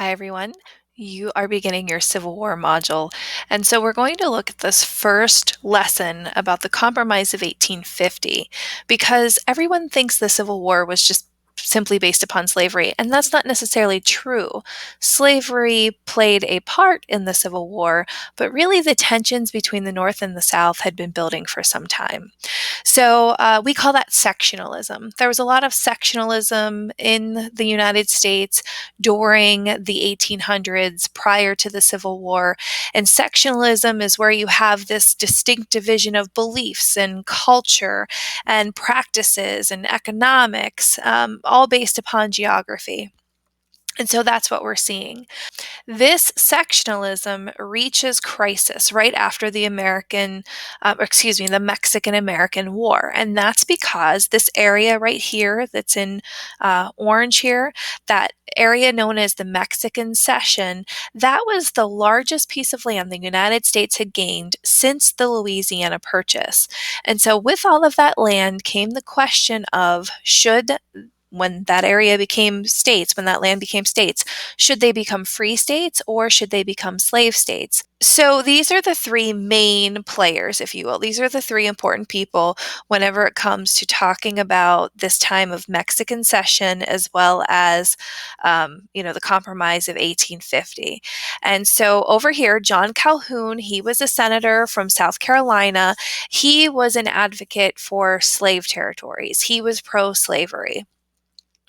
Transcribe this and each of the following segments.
Hi, everyone. You are beginning your Civil War module. And so we're going to look at this first lesson about the Compromise of 1850 because everyone thinks the Civil War was just simply based upon slavery, and that's not necessarily true. Slavery played a part in the Civil War, but really the tensions between the North and the South had been building for some time. So we call that sectionalism. There was a lot of sectionalism in the United States during the 1800s prior to the Civil War. And sectionalism is where you have this distinct division of beliefs and culture and practices and economics, all based upon geography. And so that's what we're seeing. This sectionalism reaches crisis right after the Mexican American War. And that's because this area right here that's in orange here, that area known as the Mexican Cession, that was the largest piece of land the United States had gained since the Louisiana Purchase. And so with all of that land came the question of when that area became states, when that land became states, should they become free states or should they become slave states? So these are the three main players, if you will. These are the three important people whenever it comes to talking about this time of Mexican cession as well as, the Compromise of 1850. And so over here, John Calhoun, he was a senator from South Carolina. He was an advocate for slave territories. He was pro-slavery.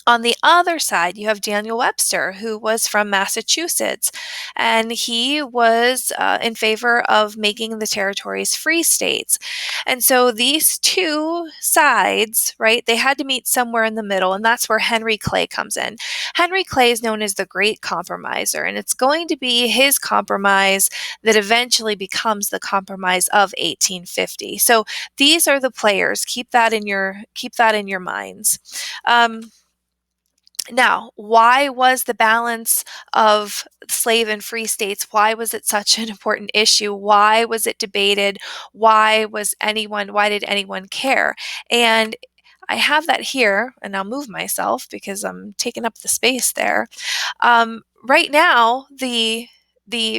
On the other side, you have Daniel Webster, who was from Massachusetts, and he was in favor of making the territories free states. And so these two sides, right, they had to meet somewhere in the middle, and that's where Henry Clay comes in. Henry Clay is known as the Great Compromiser, and it's going to be his compromise that eventually becomes the Compromise of 1850. So these are the players. Keep that in your minds. Now, why was the balance of slave and free states, why was it such an important issue? Why was it debated? Why did anyone care? And I have that here, and I'll move myself because I'm taking up the space there. Right now, the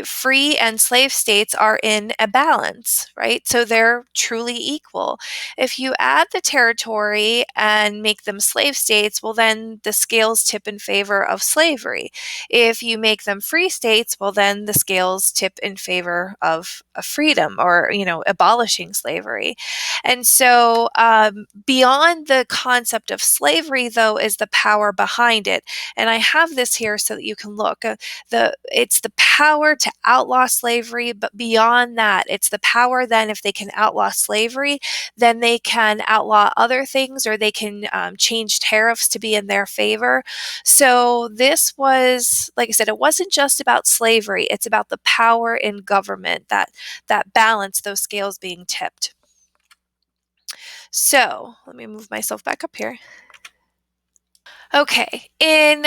free and slave states are in a balance, right? So they're truly equal. If you add the territory and make them slave states, well, then the scales tip in favor of slavery. If you make them free states, well, then the scales tip in favor of freedom or, abolishing slavery. And so, beyond the concept of slavery, though, is the power behind it. And I have this here so that you can look. It's the power to outlaw slavery, but beyond that, it's the power then if they can outlaw slavery, then they can outlaw other things or they can change tariffs to be in their favor. So this was, like I said, it wasn't just about slavery, it's about the power in government, that balance, those scales being tipped. So let me move myself back up here. Okay, in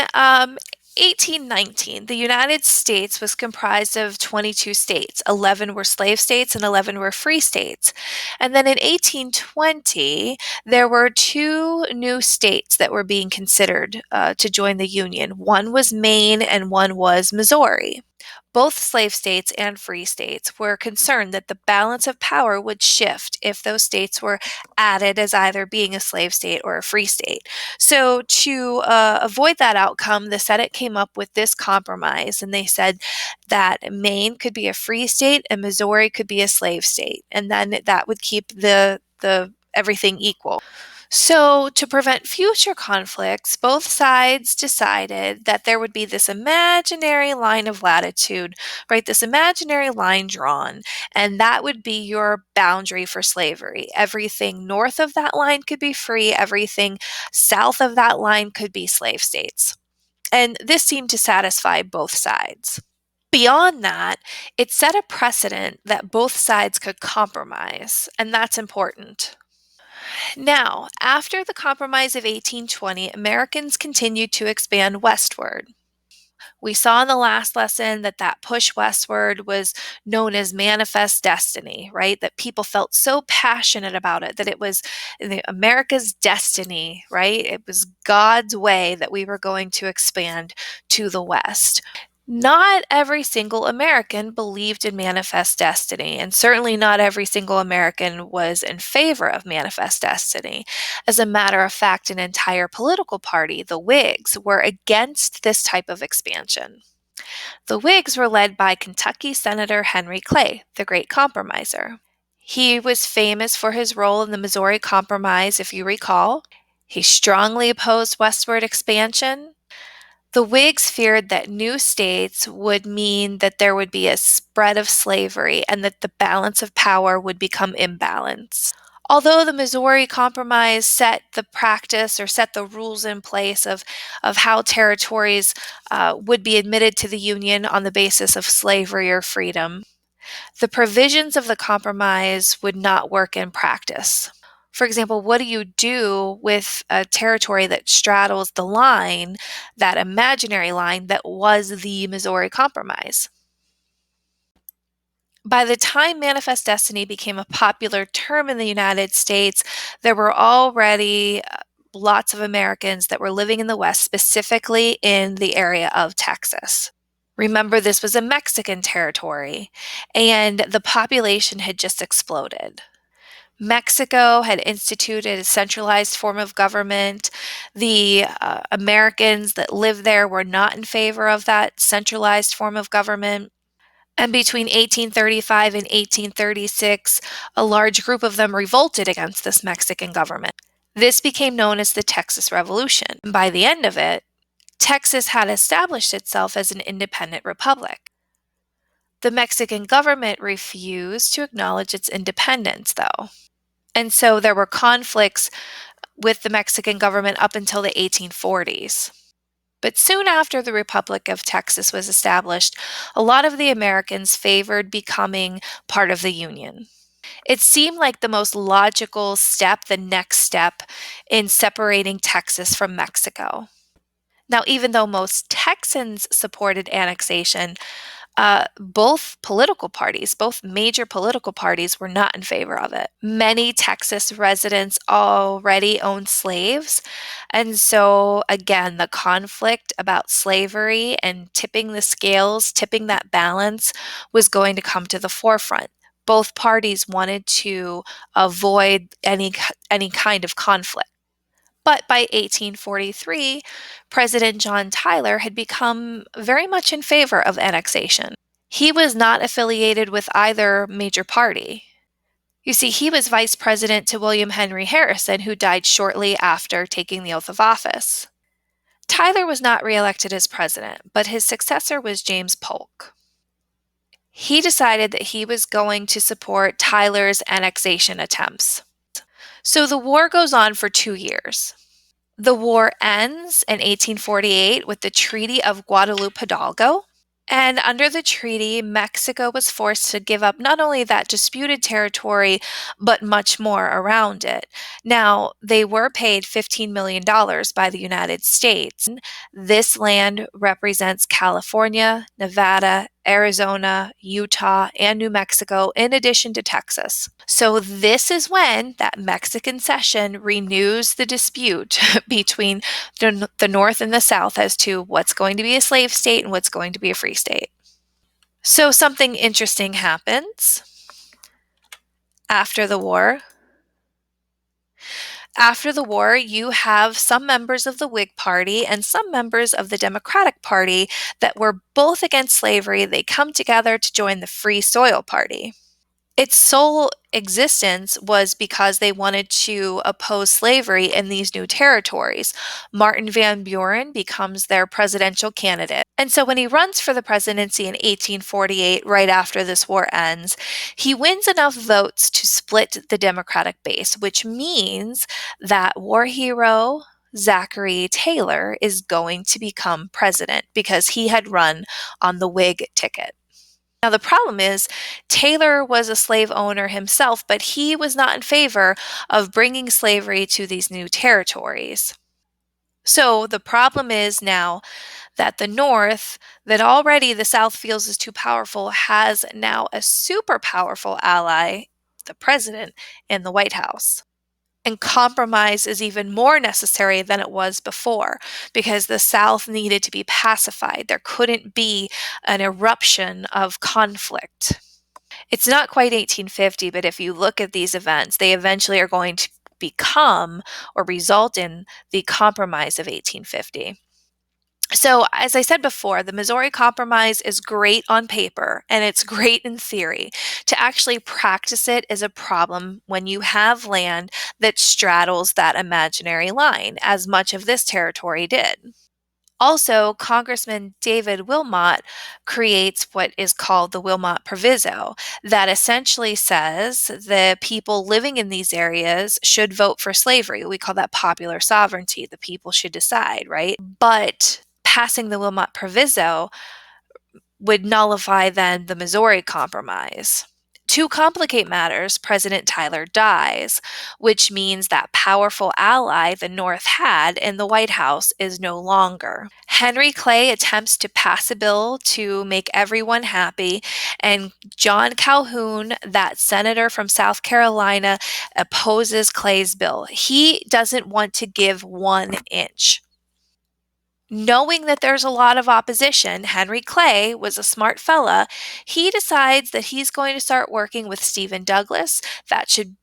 1819, the United States was comprised of 22 states. 11 were slave states and 11 were free states. And then in 1820, there were two new states that were being considered to join the Union. One was Maine and one was Missouri. Both slave states and free states were concerned that the balance of power would shift if those states were added as either being a slave state or a free state. So, to avoid that outcome, the Senate came up with this compromise, and they said that Maine could be a free state and Missouri could be a slave state, and then that would keep the everything equal. So, to prevent future conflicts, both sides decided that there would be this imaginary line of latitude, right? This imaginary line drawn, and that would be your boundary for slavery. Everything north of that line could be free, everything south of that line could be slave states. And this seemed to satisfy both sides. Beyond that, it set a precedent that both sides could compromise, and that's important. Now, after the Compromise of 1820, Americans continued to expand westward. We saw in the last lesson that push westward was known as manifest destiny, right? That people felt so passionate about it, that it was America's destiny, right? It was God's way that we were going to expand to the west. Not every single American believed in manifest destiny, and certainly not every single American was in favor of manifest destiny. As a matter of fact, an entire political party, the Whigs, were against this type of expansion. The Whigs were led by Kentucky Senator Henry Clay, the Great Compromiser. He was famous for his role in the Missouri Compromise, if you recall. He strongly opposed westward expansion. The Whigs feared that new states would mean that there would be a spread of slavery and that the balance of power would become imbalanced. Although the Missouri Compromise set the practice or set the rules in place of how territories would be admitted to the Union on the basis of slavery or freedom, the provisions of the compromise would not work in practice. For example, what do you do with a territory that straddles the line, that imaginary line that was the Missouri Compromise? By the time manifest destiny became a popular term in the United States, there were already lots of Americans that were living in the West, specifically in the area of Texas. Remember, this was a Mexican territory, and the population had just exploded. Mexico had instituted a centralized form of government. The Americans that lived there were not in favor of that centralized form of government. And between 1835 and 1836, a large group of them revolted against this Mexican government. This became known as the Texas Revolution. By the end of it, Texas had established itself as an independent republic. The Mexican government refused to acknowledge its independence, though. And so there were conflicts with the Mexican government up until the 1840s. But soon after the Republic of Texas was established, a lot of the Americans favored becoming part of the Union. It seemed like the most logical step, the next step in separating Texas from Mexico. Now, even though most Texans supported annexation, both major political parties, were not in favor of it. Many Texas residents already owned slaves. And so, again, the conflict about slavery and tipping the scales, tipping that balance, was going to come to the forefront. Both parties wanted to avoid any kind of conflict. But by 1843, President John Tyler had become very much in favor of annexation. He was not affiliated with either major party. You see, he was vice president to William Henry Harrison, who died shortly after taking the oath of office. Tyler was not reelected as president, but his successor was James Polk. He decided that he was going to support Tyler's annexation attempts. So the war goes on for 2 years. The war ends in 1848 with the Treaty of Guadalupe Hidalgo. And under the treaty, Mexico was forced to give up not only that disputed territory, but much more around it. Now, they were paid $15 million by the United States. This land represents California, Nevada, Arizona, Utah, and New Mexico, in addition to Texas. So this is when that Mexican cession renews the dispute between the North and the South as to what's going to be a slave state and what's going to be a free state. So something interesting happens after the war. After the war, you have some members of the Whig Party and some members of the Democratic Party that were both against slavery. They come together to join the Free Soil Party. Its sole existence was because they wanted to oppose slavery in these new territories. Martin Van Buren becomes their presidential candidate. And so when he runs for the presidency in 1848, right after this war ends, he wins enough votes to split the Democratic base, which means that war hero Zachary Taylor is going to become president because he had run on the Whig ticket. Now, the problem is, Taylor was a slave owner himself, but he was not in favor of bringing slavery to these new territories. So the problem is now that the North, that already the South feels is too powerful, has now a super powerful ally, the president, in the White House. And compromise is even more necessary than it was before because the South needed to be pacified. There couldn't be an eruption of conflict. It's not quite 1850, but if you look at these events, they eventually are going to become or result in the Compromise of 1850. So, as I said before, the Missouri Compromise is great on paper and it's great in theory. To actually practice it is a problem when you have land that straddles that imaginary line, as much of this territory did. Also, Congressman David Wilmot creates what is called the Wilmot Proviso, that essentially says the people living in these areas should vote for slavery. We call that popular sovereignty. The people should decide, right? But passing the Wilmot Proviso would nullify then the Missouri Compromise. To complicate matters, President Tyler dies, which means that powerful ally the North had in the White House is no longer. Henry Clay attempts to pass a bill to make everyone happy, and John Calhoun, that senator from South Carolina, opposes Clay's bill. He doesn't want to give 1 inch. Knowing that there's a lot of opposition, Henry Clay was a smart fella. He decides that he's going to start working with Stephen Douglas. That should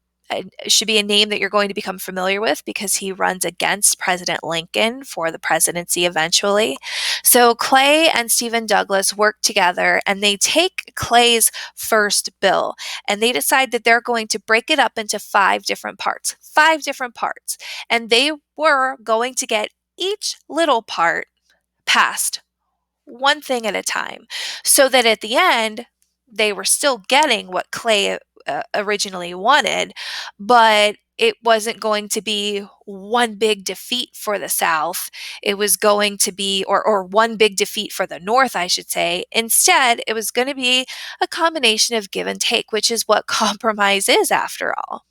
be a name that you're going to become familiar with because he runs against President Lincoln for the presidency eventually. So Clay and Stephen Douglas work together and they take Clay's first bill and they decide that they're going to break it up into 5 different parts. 5 different parts. And they were going to get each little part passed, one thing at a time, so that at the end, they were still getting what Clay originally wanted, but it wasn't going to be one big defeat for the South. It was going to be, or one big defeat for the North, I should say. Instead, it was going to be a combination of give and take, which is what compromise is after all.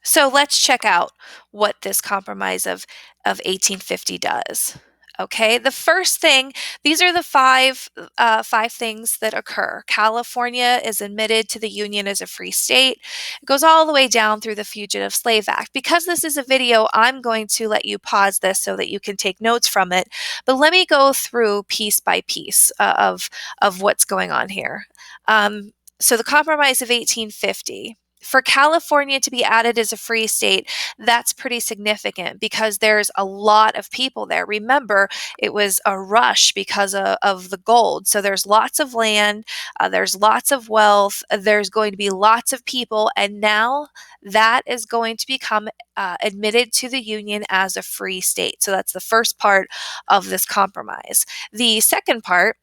So let's check out what this compromise of 1850 does. Okay, the first thing, these are the five things that occur. California is admitted to the Union as a free state. It goes all the way down through the Fugitive Slave Act. Because this is a video, I'm going to let you pause this so that you can take notes from it. But let me go through piece by piece of what's going on here. So the Compromise of 1850. For California to be added as a free state, that's pretty significant because there's a lot of people there. Remember, it was a rush because of the gold. So there's lots of land, there's lots of wealth, there's going to be lots of people, and now that is going to become admitted to the Union as a free state. So that's the first part of this compromise. The second part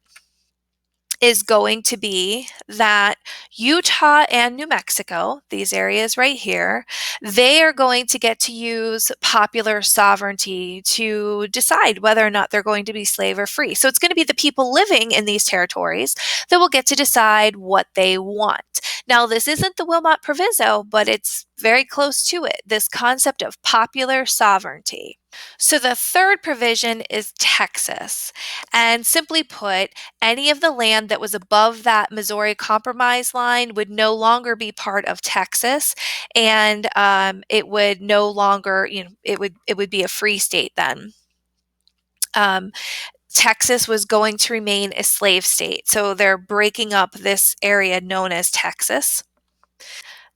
is going to be that Utah and New Mexico, these areas right here, they are going to get to use popular sovereignty to decide whether or not they're going to be slave or free. So it's going to be the people living in these territories that will get to decide what they want. Now, this isn't the Wilmot Proviso, but it's very close to it, this concept of popular sovereignty. So the third provision is Texas. And simply put, any of the land that was above that Missouri Compromise line would no longer be part of Texas, and it would no longer, it would be a free state then. Um, Texas was going to remain a slave state, so they're breaking up this area known as Texas.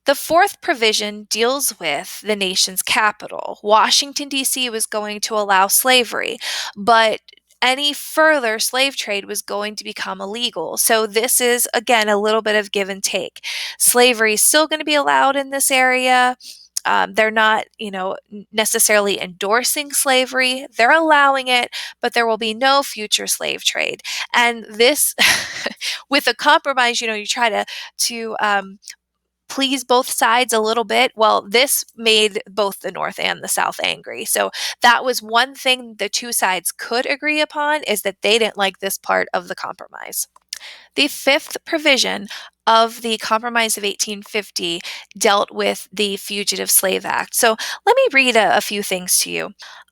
The fourth provision deals with the nation's capital. Washington, D.C. was going to allow slavery, but any further slave trade was going to become illegal. So this is, again, a little bit of give and take. Slavery is still going to be allowed in this area. They're not, necessarily endorsing slavery. They're allowing it, but there will be no future slave trade. And this, with a compromise, you try to please both sides a little bit. Well, this made both the North and the South angry. So that was one thing the two sides could agree upon, is that they didn't like this part of the compromise. The fifth provision of the Compromise of 1850 dealt with the Fugitive Slave Act. So let me read a few things to you.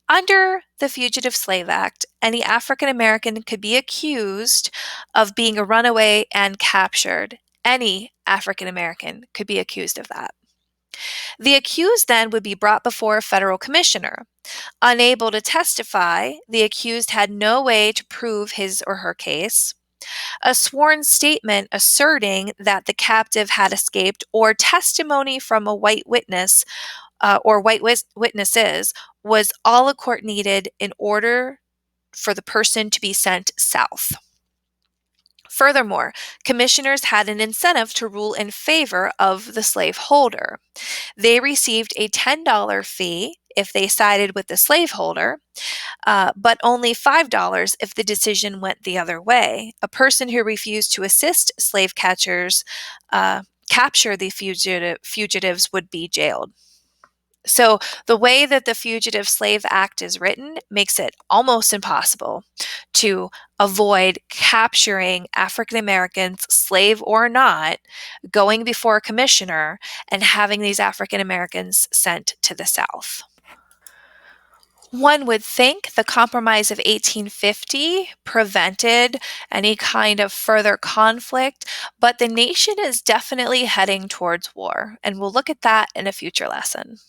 Under the Fugitive Slave Act, any African American could be accused of being a runaway and captured. Any African American could be accused of that. The accused then would be brought before a federal commissioner. Unable to testify, the accused had no way to prove his or her case. A sworn statement asserting that the captive had escaped, or testimony from a white witness or witnesses, was all a court needed in order for the person to be sent south. Furthermore, commissioners had an incentive to rule in favor of the slaveholder. They received a $10 fee if they sided with the slaveholder, but only $5 if the decision went the other way. A person who refused to assist slave catchers capture the fugitives would be jailed. So, the way that the Fugitive Slave Act is written makes it almost impossible to avoid capturing African Americans, slave or not, going before a commissioner and having these African Americans sent to the South. One would think the Compromise of 1850 prevented any kind of further conflict, but the nation is definitely heading towards war, and we'll look at that in a future lesson.